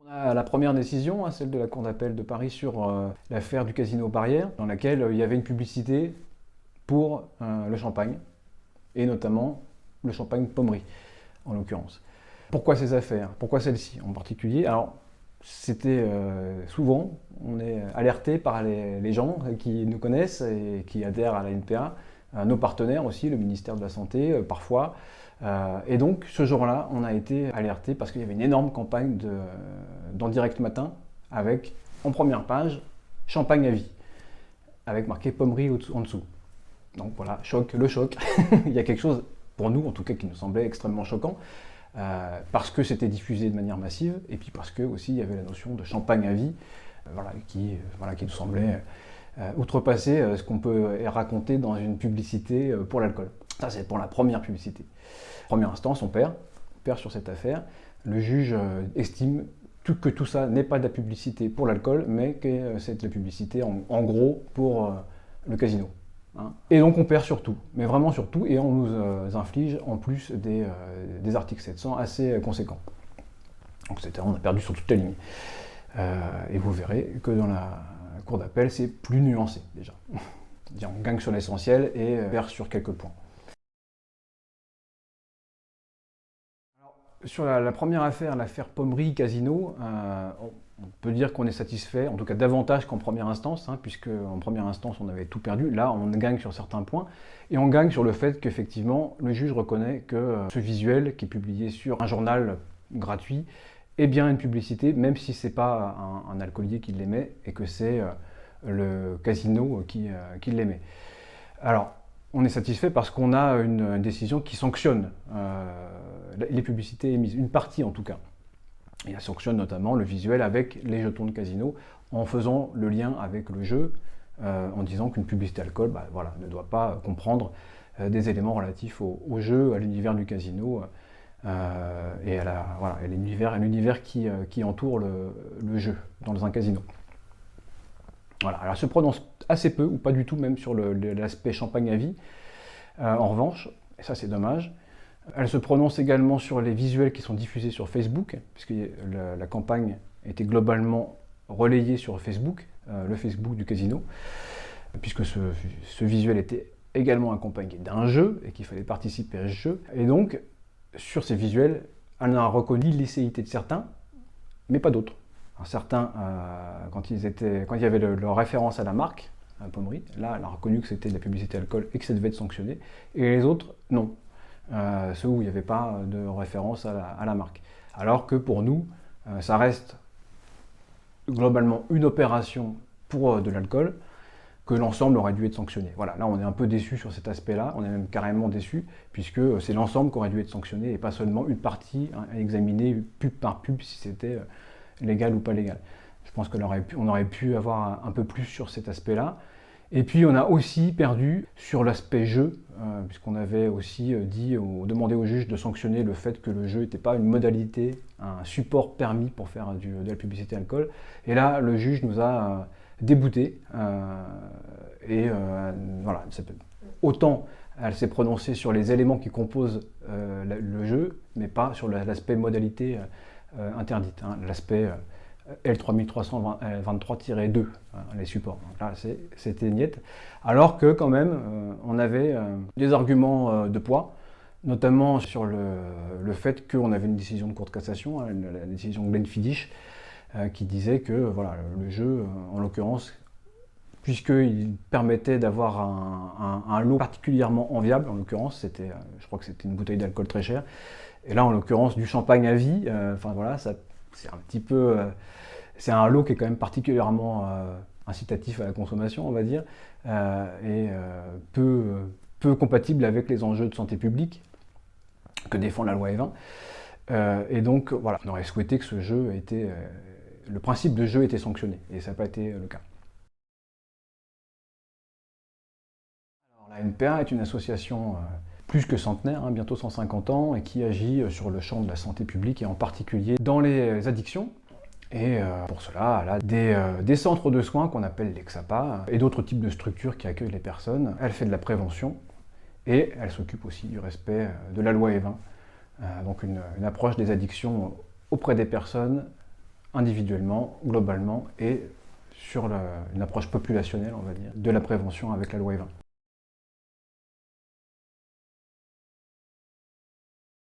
On a la première décision, celle de la Cour d'appel de Paris sur l'affaire du casino Barrière, dans laquelle il y avait une publicité pour le champagne, et notamment le champagne Pommery, en l'occurrence. Pourquoi ces affaires? Pourquoi celle-ci en particulier? Alors, c'était souvent, on est alerté par les gens qui nous connaissent et qui adhèrent à la NPA, nos partenaires aussi, le ministère de la Santé, parfois. Et donc, ce jour-là, on a été alerté parce qu'il y avait une énorme campagne dans Direct Matin avec, en première page, champagne à vie, avec marqué Pommery en dessous. Donc voilà, le choc. Il y a quelque chose, pour nous en tout cas, qui nous semblait extrêmement choquant, parce que c'était diffusé de manière massive, et puis parce que aussi il y avait la notion de champagne à vie, qui nous semblait outrepasser ce qu'on peut raconter dans une publicité pour l'alcool. Ça, c'est pour la première publicité. Première instance, on perd sur cette affaire. Le juge estime que tout ça n'est pas de la publicité pour l'alcool, mais que c'est de la publicité en gros pour le casino. Et donc on perd sur tout, mais vraiment sur tout, et on nous inflige en plus des articles 700 assez conséquents. Donc on a perdu sur toute la ligne. Et vous verrez que dans la cour d'appel, c'est plus nuancé déjà. On gagne sur l'essentiel et perd sur quelques points. Alors, sur la première affaire, l'affaire Pommery Casino, on peut dire qu'on est satisfait, en tout cas davantage qu'en première instance, puisque en première instance on avait tout perdu. Là, on gagne sur certains points, et on gagne sur le fait qu'effectivement, le juge reconnaît que ce visuel qui est publié sur un journal gratuit est bien une publicité, même si c'est pas un alcoolier qui l'émet, et que c'est le casino qui l'émet. Alors, on est satisfait parce qu'on a une décision qui sanctionne les publicités émises, une partie en tout cas. Et elle sanctionne notamment le visuel avec les jetons de casino, en faisant le lien avec le jeu, en disant qu'une publicité alcool ne doit pas comprendre des éléments relatifs au jeu, à l'univers du casino, et à l'univers qui entoure le jeu dans un casino. Voilà. Alors elle se prononce assez peu, ou pas du tout même, sur l'aspect champagne à vie. En revanche, et ça c'est dommage, elle se prononce également sur les visuels qui sont diffusés sur Facebook, puisque la campagne était globalement relayée sur Facebook, le Facebook du casino, puisque ce visuel était également accompagné d'un jeu et qu'il fallait participer à ce jeu. Et donc, sur ces visuels, elle a reconnu l'illicéité de certains, mais pas d'autres. Certains, quand il y avait leur référence à la marque, à Pommery, là, elle a reconnu que c'était de la publicité alcool et que ça devait être sanctionné, et les autres, non. Ceux où il n'y avait pas de référence à la marque. Alors que pour nous, ça reste globalement une opération pour de l'alcool, que l'ensemble aurait dû être sanctionné. Voilà, là on est un peu déçu sur cet aspect-là, on est même carrément déçu, puisque c'est l'ensemble qui aurait dû être sanctionné, et pas seulement une partie à examiner pub par pub si c'était légal ou pas légal. Je pense qu'on aurait pu avoir un peu plus sur cet aspect-là. Et puis on a aussi perdu sur l'aspect jeu, puisqu'on avait aussi demandé au juge de sanctionner le fait que le jeu n'était pas une modalité, un support permis pour faire de la publicité alcool. Et là, le juge nous a déboutés. Voilà, autant elle s'est prononcée sur les éléments qui composent le jeu, mais pas sur l'aspect modalité interdite, l'aspect L3323-2, les supports. Donc là, c'était niette. Alors que quand même, on avait des arguments de poids, notamment sur le fait qu'on avait une décision de Cour de cassation, la décision Glenfiddich, qui disait que le jeu, en l'occurrence, puisqu'il permettait d'avoir un lot particulièrement enviable, en l'occurrence, je crois que c'était une bouteille d'alcool très chère, et là, en l'occurrence, du champagne à vie, c'est un petit peu... c'est un lot qui est quand même particulièrement incitatif à la consommation, on va dire, et peu compatible avec les enjeux de santé publique que défend la loi E20. Et donc, voilà, on aurait souhaité que le principe de jeu était sanctionné, et ça n'a pas été le cas. Alors, la NPA est une association plus que centenaire, bientôt 150 ans, et qui agit sur le champ de la santé publique, et en particulier dans les addictions. Et pour cela, elle a des centres de soins qu'on appelle les XAPA, et d'autres types de structures qui accueillent les personnes. Elle fait de la prévention, et elle s'occupe aussi du respect de la loi E20. Donc une approche des addictions auprès des personnes individuellement, globalement et sur une approche populationnelle, on va dire, de la prévention avec la loi Evin.